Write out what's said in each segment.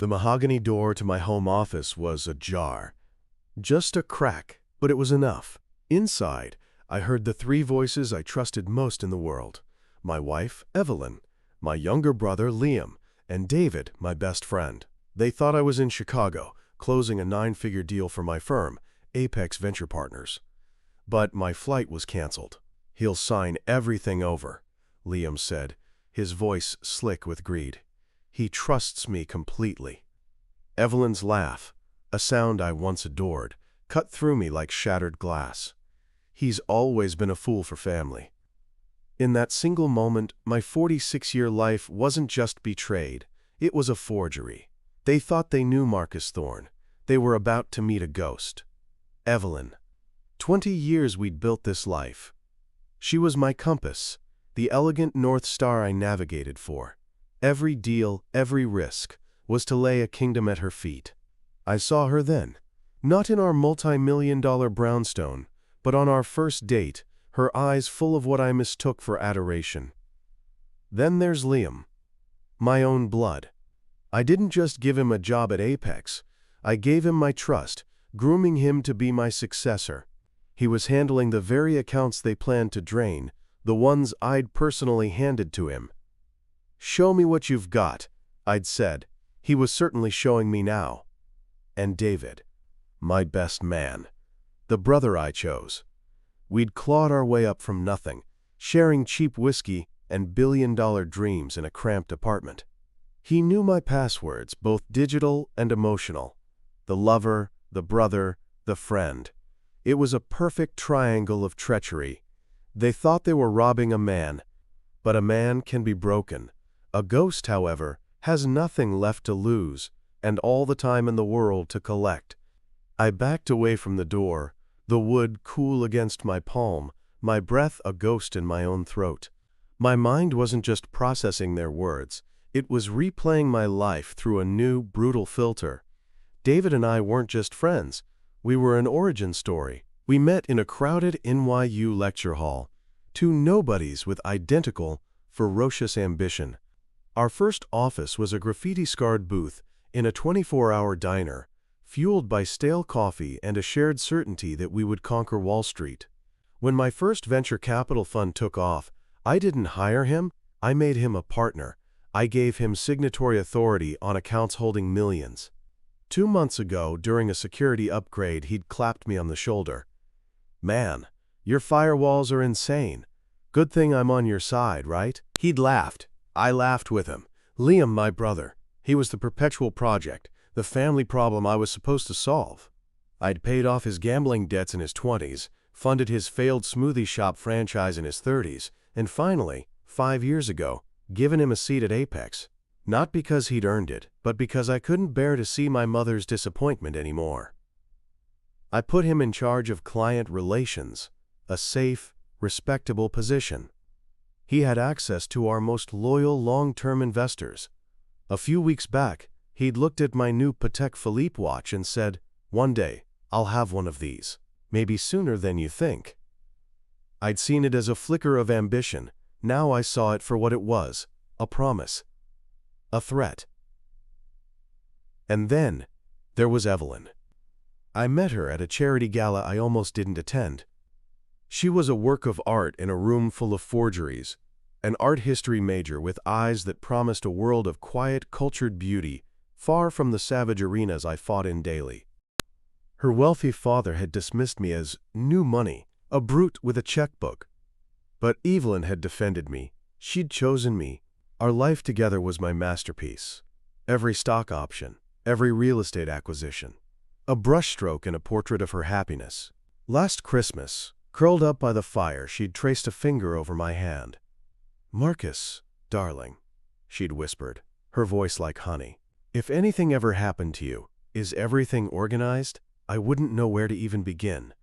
The mahogany door to my home office was ajar. Just a crack, but it was enough. Inside, I heard the three voices I trusted most in the world. My wife, Evelyn, my younger brother, Liam, and David, my best friend. They thought I was in Chicago, closing a 9-figure deal for my firm, Apex Venture Partners. But my flight was canceled. "He'll sign everything over," Liam said, his voice slick with greed. "He trusts me completely." Evelyn's laugh, a sound I once adored, cut through me like shattered glass. He's always been a fool for family. In that single moment, my 46-year life wasn't just betrayed, it was a forgery. They thought they knew Marcus Thorne. They were about to meet a ghost. Evelyn. 20 years we'd built this life. She was my compass, the elegant North Star I navigated for. Every deal, every risk, was to lay a kingdom at her feet. I saw her then, not in our multi-million-dollar brownstone, but on our first date, her eyes full of what I mistook for adoration. Then there's Liam, my own blood. I didn't just give him a job at Apex. I gave him my trust, grooming him to be my successor. He was handling the very accounts they planned to drain, the ones I'd personally handed to him. "Show me what you've got," I'd said. He was certainly showing me now. And David, my best man, the brother I chose. We'd clawed our way up from nothing, sharing cheap whiskey and billion-dollar dreams in a cramped apartment. He knew my passwords, both digital and emotional. The lover, the brother, the friend. It was a perfect triangle of treachery. They thought they were robbing a man, but a man can be broken. A ghost, however, has nothing left to lose, and all the time in the world to collect. I backed away from the door, the wood cool against my palm, my breath a ghost in my own throat. My mind wasn't just processing their words, it was replaying my life through a new, brutal filter. David and I weren't just friends, we were an origin story. We met in a crowded NYU lecture hall, two nobodies with identical, ferocious ambition. Our first office was a graffiti-scarred booth in a 24-hour diner, fueled by stale coffee and a shared certainty that we would conquer Wall Street. When my first venture capital fund took off, I didn't hire him, I made him a partner. I gave him signatory authority on accounts holding millions. 2 months ago, during a security upgrade, he'd clapped me on the shoulder. "Man, your firewalls are insane. Good thing I'm on your side, right?" He'd laughed. I laughed with him. Liam, my brother. He was the perpetual project, the family problem I was supposed to solve. I'd paid off his gambling debts in his 20s, funded his failed smoothie shop franchise in his 30s, and finally, 5 years ago, given him a seat at Apex. Not because he'd earned it, but because I couldn't bear to see my mother's disappointment anymore. I put him in charge of client relations, a safe, respectable position. He had access to our most loyal long-term investors. A few weeks back, he'd looked at my new Patek Philippe watch and said, "One day, I'll have one of these. Maybe sooner than you think." I'd seen it as a flicker of ambition. Now I saw it for what it was, a promise. A threat. And then, there was Evelyn. I met her at a charity gala I almost didn't attend. She was a work of art in a room full of forgeries, an art history major with eyes that promised a world of quiet, cultured beauty, far from the savage arenas I fought in daily. Her wealthy father had dismissed me as new money, a brute with a checkbook. But Evelyn had defended me. She'd chosen me. Our life together was my masterpiece. Every stock option, every real estate acquisition. A brushstroke in a portrait of her happiness. Last Christmas, curled up by the fire, she'd traced a finger over my hand. "Marcus, darling," she'd whispered, her voice like honey. "If anything ever happened to you, is everything organized? I wouldn't know where to even begin."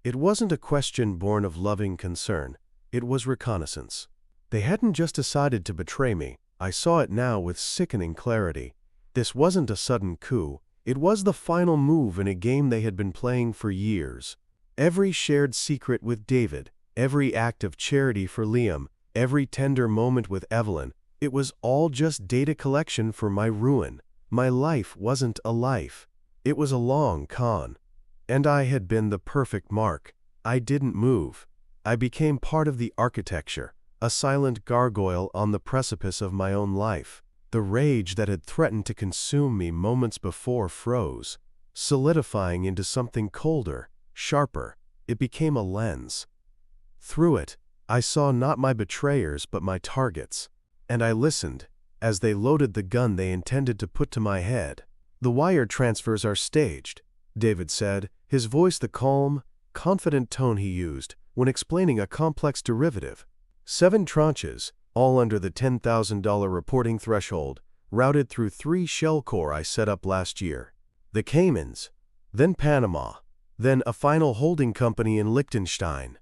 It wasn't a question born of loving concern. It was reconnaissance. They hadn't just decided to betray me. I saw it now with sickening clarity. This wasn't a sudden coup. It was the final move in a game they had been playing for years. Every shared secret with David, every act of charity for Liam, every tender moment with Evelyn, it was all just data collection for my ruin, My life wasn't a life. It was a long con. And I had been the perfect mark. I didn't move. I became part of the architecture, a silent gargoyle on the precipice of my own life. The rage that had threatened to consume me moments before froze, solidifying into something colder, sharper. It became a lens. Through it, I saw not my betrayers but my targets. And I listened, as they loaded the gun they intended to put to my head. "The wire transfers are staged," David said, his voice the calm, confident tone he used when explaining a complex derivative. 7 tranches, all under the $10,000 reporting threshold, routed through 3 shell core I set up last year. The Caymans, then Panama, then a final holding company in Liechtenstein.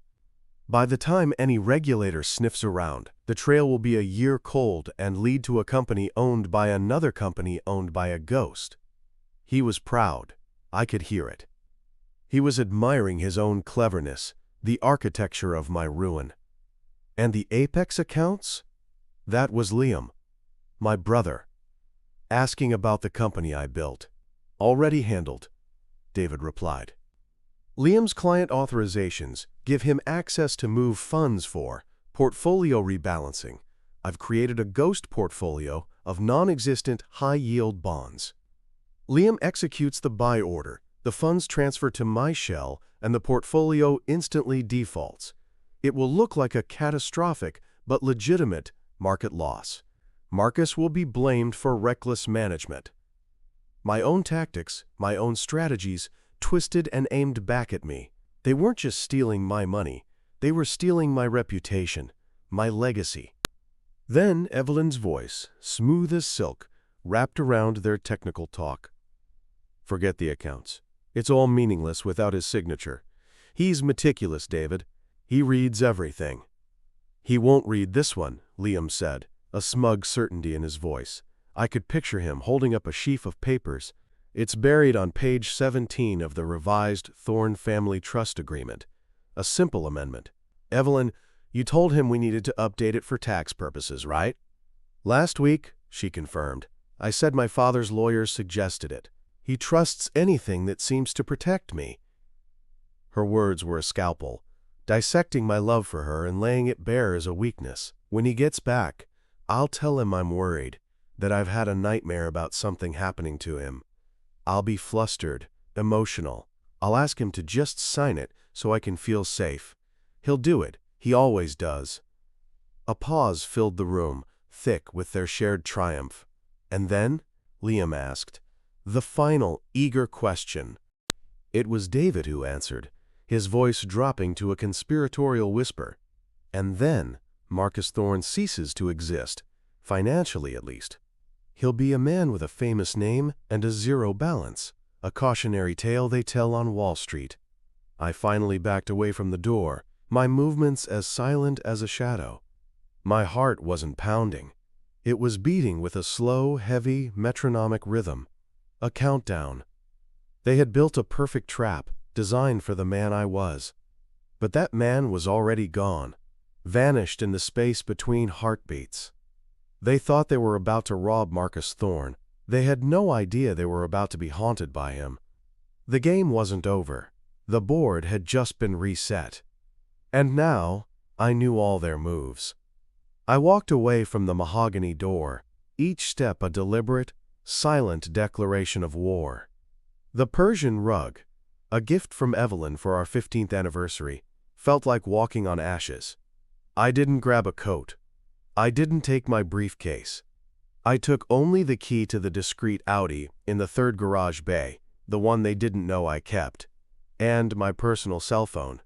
By the time any regulator sniffs around, the trail will be a year cold and lead to a company owned by another company owned by a ghost. He was proud. I could hear it. He was admiring his own cleverness, the architecture of my ruin. And the Apex accounts? That was Liam, my brother, asking about the company I built. "Already handled," David replied. Liam's client authorizations give him access to move funds for portfolio rebalancing. I've created a ghost portfolio of non-existent high-yield bonds. Liam executes the buy order, the funds transfer to my shell, and the portfolio instantly defaults. It will look like a catastrophic but legitimate market loss. Marcus will be blamed for reckless management. My own tactics, my own strategies, twisted and aimed back at me. They weren't just stealing my money. They were stealing my reputation, my legacy. Then Evelyn's voice, smooth as silk, wrapped around their technical talk. "Forget the accounts. It's all meaningless without his signature. He's meticulous, David. He reads everything." "He won't read this one," Liam said, a smug certainty in his voice. I could picture him holding up a sheaf of papers. "It's buried on page 17 of the revised Thorne Family Trust Agreement. A simple amendment. Evelyn, you told him we needed to update it for tax purposes, right?" "Last week," she confirmed. "I said my father's lawyers suggested it. He trusts anything that seems to protect me." Her words were a scalpel, dissecting my love for her and laying it bare as a weakness. "When he gets back, I'll tell him I'm worried, that I've had a nightmare about something happening to him. I'll be flustered, emotional. I'll ask him to just sign it so I can feel safe. He'll do it. He always does." A pause filled the room, thick with their shared triumph. "And then?" Liam asked. The final, eager question. It was David who answered, his voice dropping to a conspiratorial whisper. "And then, Marcus Thorne ceases to exist, financially at least. He'll be a man with a famous name and a zero balance, a cautionary tale they tell on Wall Street." I finally backed away from the door, my movements as silent as a shadow. My heart wasn't pounding. It was beating with a slow, heavy, metronomic rhythm. A countdown. They had built a perfect trap, designed for the man I was. But that man was already gone, vanished in the space between heartbeats. They thought they were about to rob Marcus Thorne. They had no idea they were about to be haunted by him. The game wasn't over. The board had just been reset. And now, I knew all their moves. I walked away from the mahogany door, each step a deliberate, silent declaration of war. The Persian rug, a gift from Evelyn for our 15th anniversary, felt like walking on ashes. I didn't grab a coat. I didn't take my briefcase. I took only the key to the discreet Audi in the 3rd garage bay, the one they didn't know I kept, and my personal cell phone.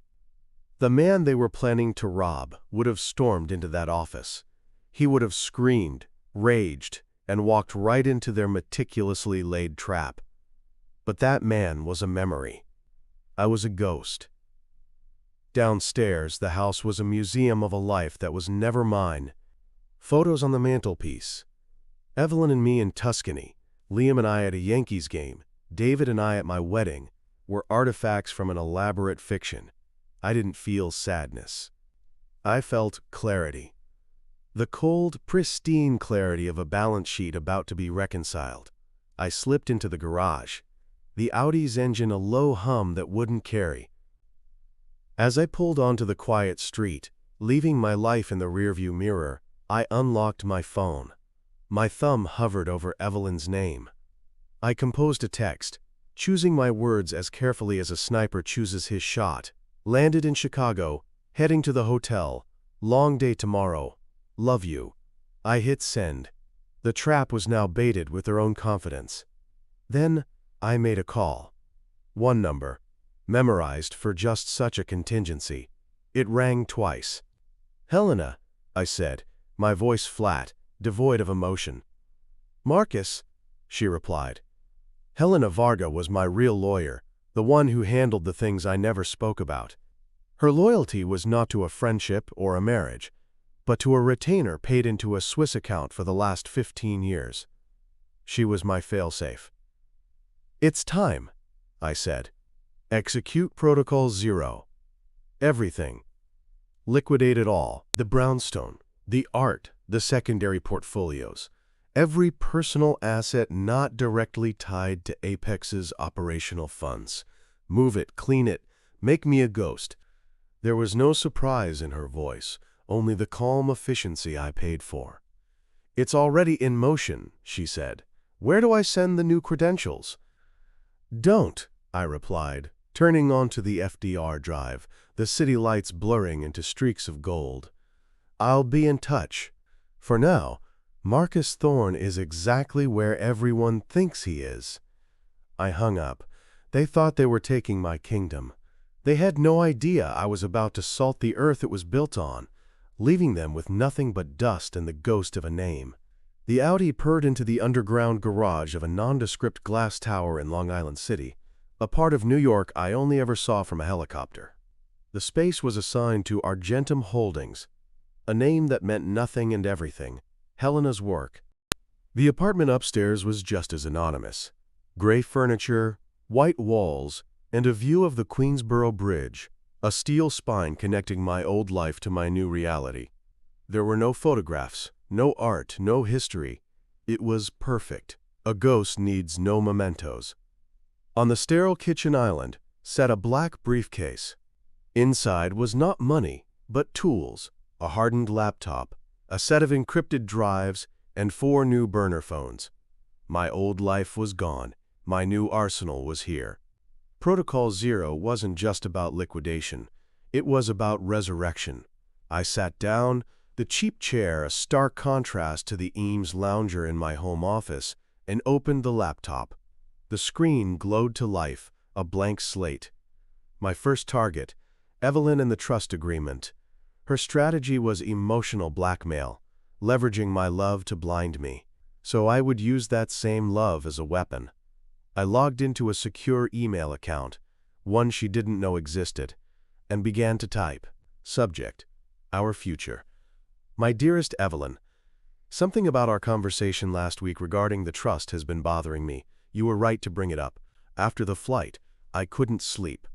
The man they were planning to rob would have stormed into that office. He would have screamed, raged, and walked right into their meticulously laid trap. But that man was a memory. I was a ghost. Downstairs, the house was a museum of a life that was never mine. Photos on the mantelpiece. Evelyn and me in Tuscany, Liam and I at a Yankees game, David and I at my wedding, were artifacts from an elaborate fiction. I didn't feel sadness. I felt clarity. The cold, pristine clarity of a balance sheet about to be reconciled. I slipped into the garage, the Audi's engine a low hum that wouldn't carry. As I pulled onto the quiet street, leaving my life in the rearview mirror, I unlocked my phone. My thumb hovered over Evelyn's name. I composed a text, choosing my words as carefully as a sniper chooses his shot. Landed in Chicago, heading to the hotel. Long day tomorrow. Love you. I hit send. The trap was now baited with their own confidence. Then, I made a call. One number, memorized for just such a contingency. It rang twice. "Helena," I said, my voice flat, devoid of emotion. "Marcus," she replied. Helena Varga was my real lawyer, the one who handled the things I never spoke about. Her loyalty was not to a friendship or a marriage, but to a retainer paid into a Swiss account for the last 15 years. She was my failsafe. "It's time," I said. "Execute Protocol 0. Everything. Liquidate it all, the brownstone, the art, the secondary portfolios, every personal asset not directly tied to Apex's operational funds. Move it, clean it, make me a ghost." There was no surprise in her voice, only the calm efficiency I paid for. "It's already in motion," she said. "Where do I send the new credentials?" "Don't," I replied, turning onto the FDR drive, the city lights blurring into streaks of gold. "I'll be in touch. For now, Marcus Thorne is exactly where everyone thinks he is." I hung up. They thought they were taking my kingdom. They had no idea I was about to salt the earth it was built on, leaving them with nothing but dust and the ghost of a name. The Audi purred into the underground garage of a nondescript glass tower in Long Island City, a part of New York I only ever saw from a helicopter. The space was assigned to Argentum Holdings, a name that meant nothing and everything, Helena's work. The apartment upstairs was just as anonymous. Gray furniture, white walls, and a view of the Queensboro Bridge, a steel spine connecting my old life to my new reality. There were no photographs, no art, no history. It was perfect. A ghost needs no mementos. On the sterile kitchen island sat a black briefcase. Inside was not money, but tools, a hardened laptop, a set of encrypted drives, and 4 new burner phones. My old life was gone. My new arsenal was here. Protocol 0 wasn't just about liquidation. It was about resurrection. I sat down, the cheap chair a stark contrast to the Eames lounger in my home office, and opened the laptop. The screen glowed to life, a blank slate. My first target, Evelyn and the trust agreement. Her strategy was emotional blackmail, leveraging my love to blind me. So I would use that same love as a weapon. I logged into a secure email account, one she didn't know existed, and began to type. Subject: Our future. My dearest Evelyn, something about our conversation last week regarding the trust has been bothering me. You were right to bring it up. After the flight, I couldn't sleep.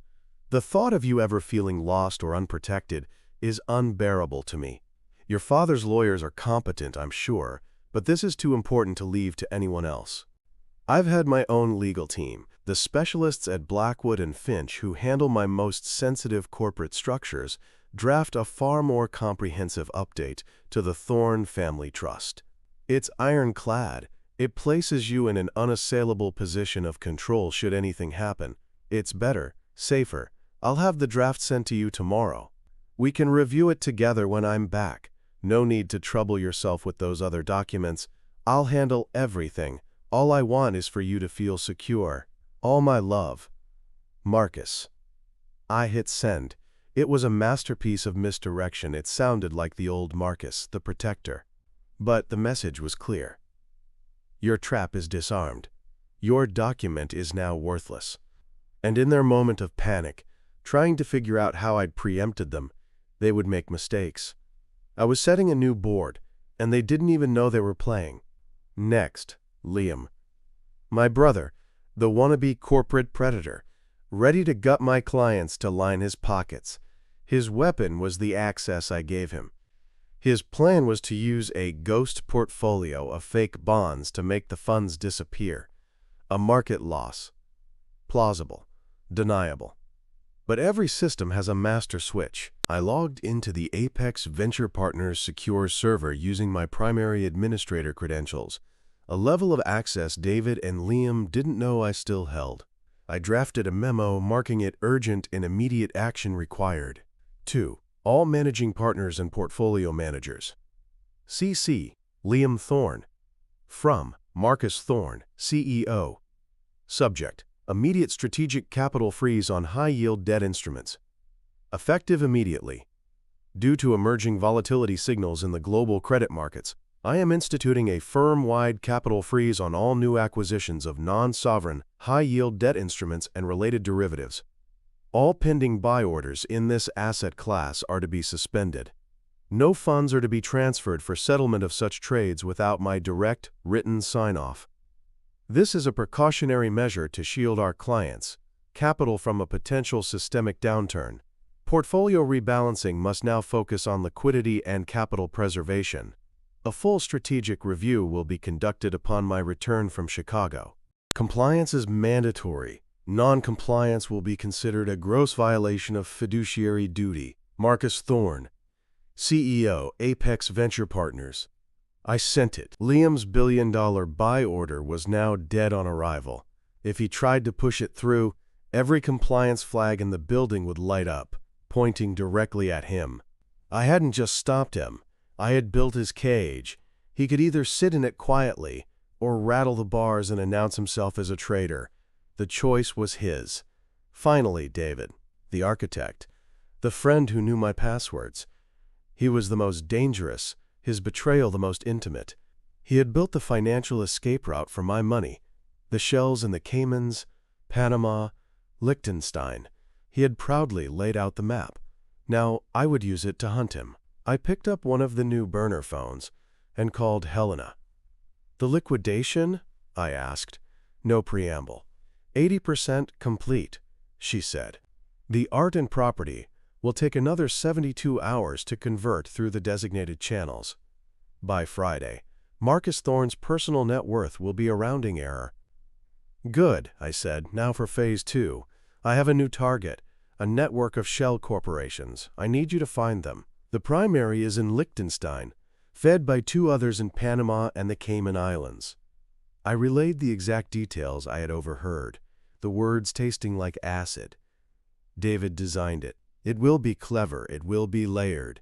The thought of you ever feeling lost or unprotected is unbearable to me. Your father's lawyers are competent, I'm sure, but this is too important to leave to anyone else. I've had my own legal team, the specialists at Blackwood and Finch who handle my most sensitive corporate structures, draft a far more comprehensive update to the Thorne family trust. It's ironclad. It places you in an unassailable position of control should anything happen. It's better, safer. I'll have the draft sent to you tomorrow. We can review it together when I'm back. No need to trouble yourself with those other documents. I'll handle everything. All I want is for you to feel secure. All my love. Marcus. I hit send. It was a masterpiece of misdirection. It sounded like the old Marcus, the protector. But the message was clear. Your trap is disarmed. Your document is now worthless. And in their moment of panic, trying to figure out how I'd preempted them, they would make mistakes. I was setting a new board, and they didn't even know they were playing. Next, Liam. My brother, the wannabe corporate predator, ready to gut my clients to line his pockets. His weapon was the access I gave him. His plan was to use a ghost portfolio of fake bonds to make the funds disappear. A market loss. Plausible. Deniable. But every system has a master switch. I logged into the Apex Venture Partners secure server using my primary administrator credentials, a level of access David and Liam didn't know I still held. I drafted a memo marking it urgent and immediate action required. 2. All managing partners and portfolio managers. CC, Liam Thorne. From, Marcus Thorne, CEO. Subject, immediate strategic capital freeze on high-yield debt instruments. Effective immediately. Due to emerging volatility signals in the global credit markets, I am instituting a firm-wide capital freeze on all new acquisitions of non-sovereign, high-yield debt instruments and related derivatives. All pending buy orders in this asset class are to be suspended. No funds are to be transferred for settlement of such trades without my direct, written sign-off. This is a precautionary measure to shield our clients' capital from a potential systemic downturn. Portfolio rebalancing must now focus on liquidity and capital preservation. A full strategic review will be conducted upon my return from Chicago. Compliance is mandatory. Non-compliance will be considered a gross violation of fiduciary duty. Marcus Thorne, CEO, Apex Venture Partners. I sent it. Liam's billion-dollar buy order was now dead on arrival. If he tried to push it through, every compliance flag in the building would light up, pointing directly at him. I hadn't just stopped him. I had built his cage. He could either sit in it quietly or rattle the bars and announce himself as a traitor. The choice was his. Finally, David, the architect, the friend who knew my passwords. He was the most dangerous, his betrayal the most intimate. He had built the financial escape route for my money, the shells in the Caymans, Panama, Liechtenstein. He had proudly laid out the map. Now I would use it to hunt him. I picked up one of the new burner phones and called Helena. The liquidation? I asked. No preamble. 80% complete, she said. The art and property will take another 72 hours to convert through the designated channels. By Friday, Marcus Thorne's personal net worth will be a rounding error. Good, I said. Now for phase 2. I have a new target, a network of shell corporations. I need you to find them. The primary is in Liechtenstein, fed by 2 others in Panama and the Cayman Islands. I relayed the exact details I had overheard, the words tasting like acid. David designed it. It will be clever, it will be layered.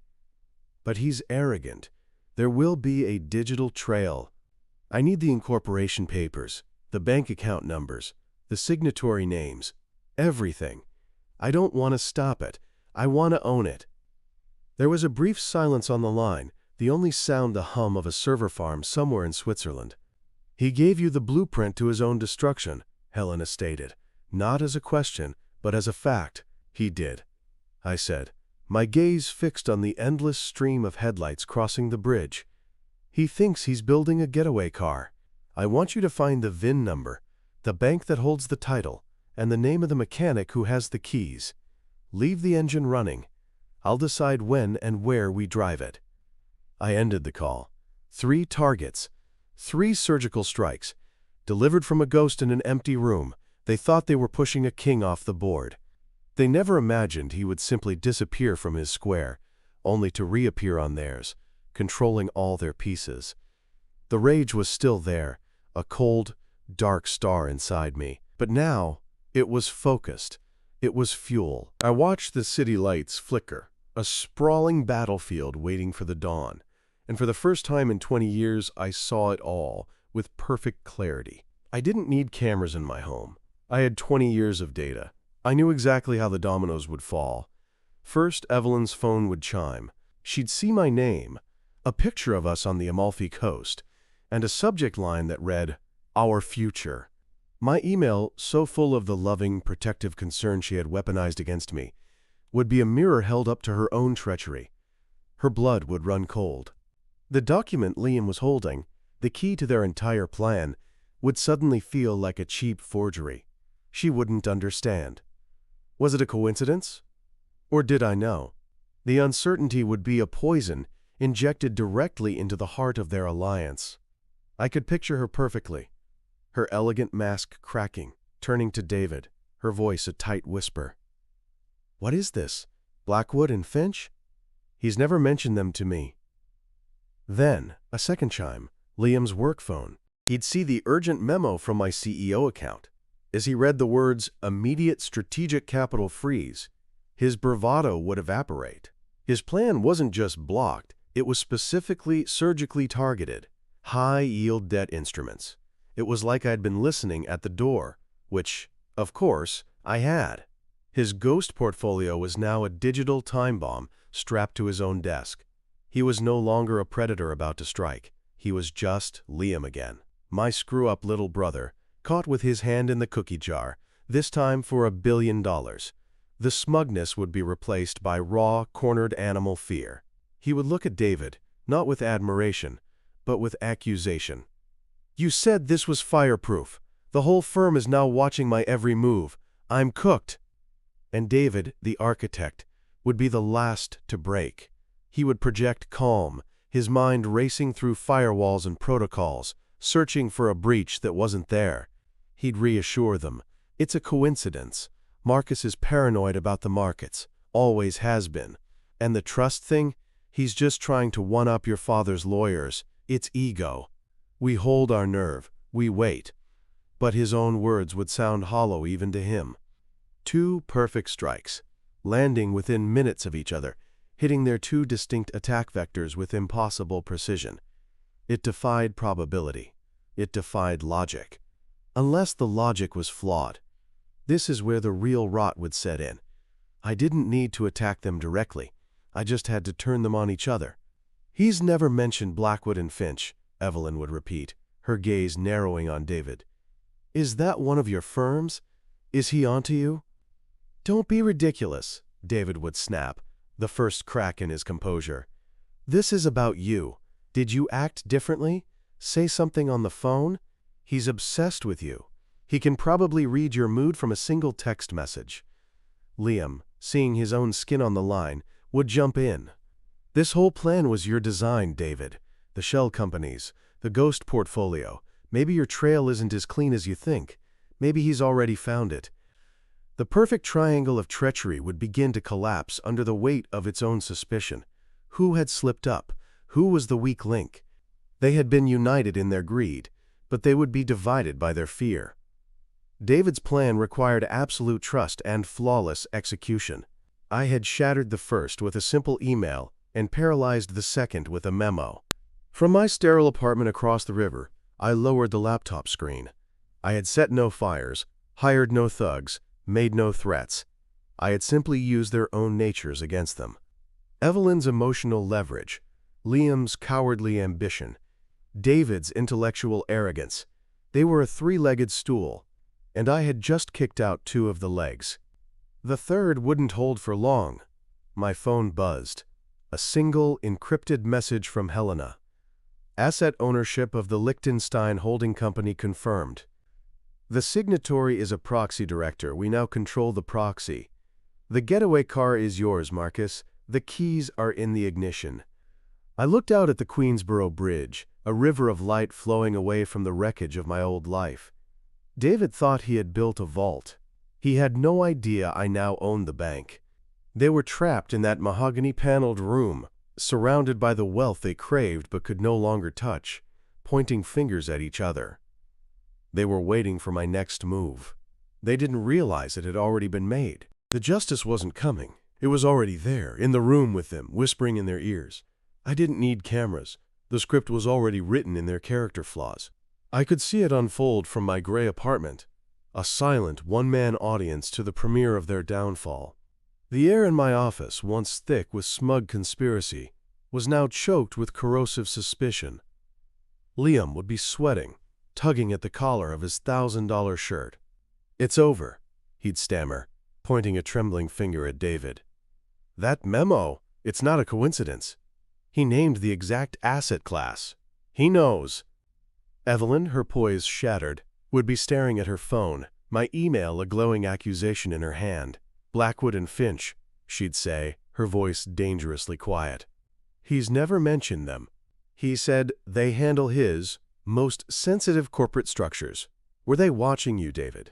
But he's arrogant. There will be a digital trail. I need the incorporation papers, the bank account numbers, the signatory names, everything. I don't want to stop it. I want to own it. There was a brief silence on the line, the only sound the hum of a server farm somewhere in Switzerland. He gave you the blueprint to his own destruction, Helena stated. Not as a question, but as a fact. He did. I said, my gaze fixed on the endless stream of headlights crossing the bridge. He thinks he's building a getaway car. I want you to find the VIN number, the bank that holds the title, and the name of the mechanic who has the keys. Leave the engine running. I'll decide when and where we drive it. I ended the call. 3 targets, 3 surgical strikes, delivered from a ghost in an empty room. They thought they were pushing a king off the board. They never imagined he would simply disappear from his square, only to reappear on theirs, controlling all their pieces. The rage was still there, a cold, dark star inside me. But now, it was focused. It was fuel. I watched the city lights flicker, a sprawling battlefield waiting for the dawn. And for the first time in 20 years, I saw it all, with perfect clarity. I didn't need cameras in my home. I had 20 years of data. I knew exactly how the dominoes would fall. First, Evelyn's phone would chime. She'd see my name, a picture of us on the Amalfi Coast, and a subject line that read, Our Future. My email, so full of the loving, protective concern she had weaponized against me, would be a mirror held up to her own treachery. Her blood would run cold. The document Liam was holding, the key to their entire plan, would suddenly feel like a cheap forgery. She wouldn't understand. Was it a coincidence? Or did I know? The uncertainty would be a poison injected directly into the heart of their alliance. I could picture her perfectly. her elegant mask cracking, turning to David, her voice a tight whisper. "What is this? Blackwood and Finch? He's never mentioned them to me." Then, a second chime, Liam's work phone. He'd see the urgent memo from my CEO account. As he read the words, "immediate strategic capital freeze," his bravado would evaporate. His plan wasn't just blocked, it was specifically surgically targeted. High-yield debt instruments. It was like I'd been listening at the door, which, of course, I had. His ghost portfolio was now a digital time bomb strapped to his own desk. He was no longer a predator about to strike. He was just Liam again. My screw-up little brother, caught with his hand in the cookie jar, this time for $1 billion. The smugness would be replaced by raw, cornered animal fear. He would look at David, not with admiration, but with accusation. "You said this was fireproof. The whole firm is now watching my every move. I'm cooked." And David, the architect, would be the last to break. He would project calm, his mind racing through firewalls and protocols, searching for a breach that wasn't there. He'd reassure them. "It's a coincidence. Marcus is paranoid about the markets, always has been. And the trust thing? He's just trying to one-up your father's lawyers. It's ego. We hold our nerve, we wait." But his own words would sound hollow even to him. Two perfect strikes, landing within minutes of each other, hitting their two distinct attack vectors with impossible precision. It defied probability. It defied logic. Unless the logic was flawed. This is where the real rot would set in. I didn't need to attack them directly. I just had to turn them on each other. "He's never mentioned Blackwood and Finch," Evelyn would repeat, her gaze narrowing on David. "Is that one of your firms? Is he onto you?" "Don't be ridiculous," David would snap, the first crack in his composure. "This is about you. Did you act differently? Say something on the phone? He's obsessed with you. He can probably read your mood from a single text message." Liam, seeing his own skin on the line, would jump in. "This whole plan was your design, David. The shell companies, the ghost portfolio. Maybe your trail isn't as clean as you think. Maybe he's already found it." The perfect triangle of treachery would begin to collapse under the weight of its own suspicion. Who had slipped up? Who was the weak link? They had been united in their greed, but they would be divided by their fear. David's plan required absolute trust and flawless execution. I had shattered the first with a simple email and paralyzed the second with a memo. From my sterile apartment across the river, I lowered the laptop screen. I had set no fires, hired no thugs, made no threats. I had simply used their own natures against them. Evelyn's emotional leverage, Liam's cowardly ambition, David's intellectual arrogance. They were a three-legged stool, and I had just kicked out two of the legs. The third wouldn't hold for long. My phone buzzed. A single, encrypted message from Helena. "Asset ownership of the Liechtenstein holding company confirmed. The signatory is a proxy director. We now control the proxy. The getaway car is yours, Marcus. The keys are in the ignition." I looked out at the Queensboro Bridge, a river of light flowing away from the wreckage of my old life. David thought he had built a vault. He had no idea I now owned the bank. They were trapped in that mahogany-paneled room, surrounded by the wealth they craved but could no longer touch, pointing fingers at each other. They were waiting for my next move. They didn't realize it had already been made. The justice wasn't coming. It was already there, in the room with them, whispering in their ears. I didn't need cameras. The script was already written in their character flaws. I could see it unfold from my gray apartment, a silent, one-man audience to the premiere of their downfall. The air in my office, once thick with smug conspiracy, was now choked with corrosive suspicion. Liam would be sweating, tugging at the collar of his $1,000 shirt. "It's over," he'd stammer, pointing a trembling finger at David. "That memo, it's not a coincidence. He named the exact asset class. He knows." Evelyn, her poise shattered, would be staring at her phone, my email a glowing accusation in her hand. "Blackwood and Finch," she'd say, her voice dangerously quiet. "He's never mentioned them. He said they handle his most sensitive corporate structures. Were they watching you, David?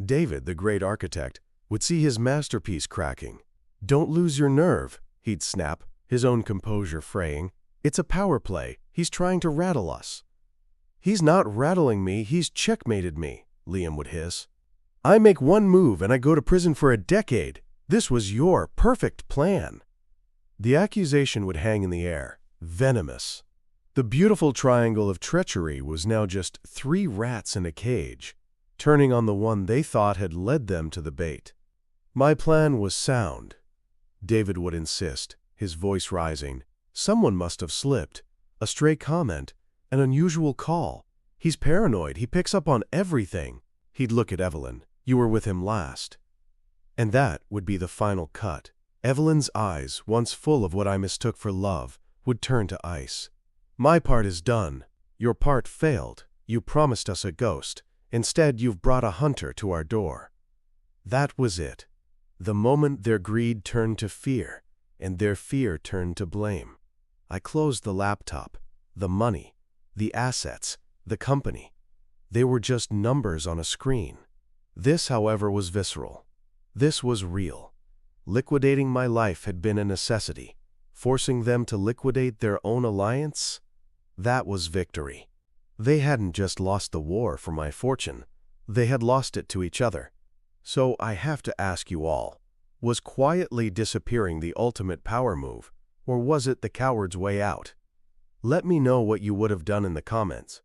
David, the great architect, would see his masterpiece cracking. Don't lose your nerve, he'd snap, his own composure fraying. It's a power play. He's trying to rattle us. He's not rattling me, he's checkmated me, Liam would hiss. I make one move and I go to prison for a decade. This was your perfect plan. The accusation would hang in the air, venomous. The beautiful triangle of treachery was now just 3 rats in a cage, turning on the one they thought had led them to the bait. My plan was sound, David would insist, his voice rising. Someone must have slipped. A stray comment, an unusual call. He's paranoid, he picks up on everything. He'd look at Evelyn. You were with him last. And that would be the final cut. Evelyn's eyes, once full of what I mistook for love, would turn to ice. My part is done. Your part failed. You promised us a ghost. Instead, you've brought a hunter to our door. That was it. The moment their greed turned to fear, and their fear turned to blame. I closed the laptop, the money, the assets, the company. They were just numbers on a screen. This, however, was visceral. This was real. Liquidating my life had been a necessity. Forcing them to liquidate their own alliance? That was victory. They hadn't just lost the war for my fortune. They had lost it to each other. So I have to ask you all, was quietly disappearing the ultimate power move, or was it the coward's way out? Let me know what you would have done in the comments.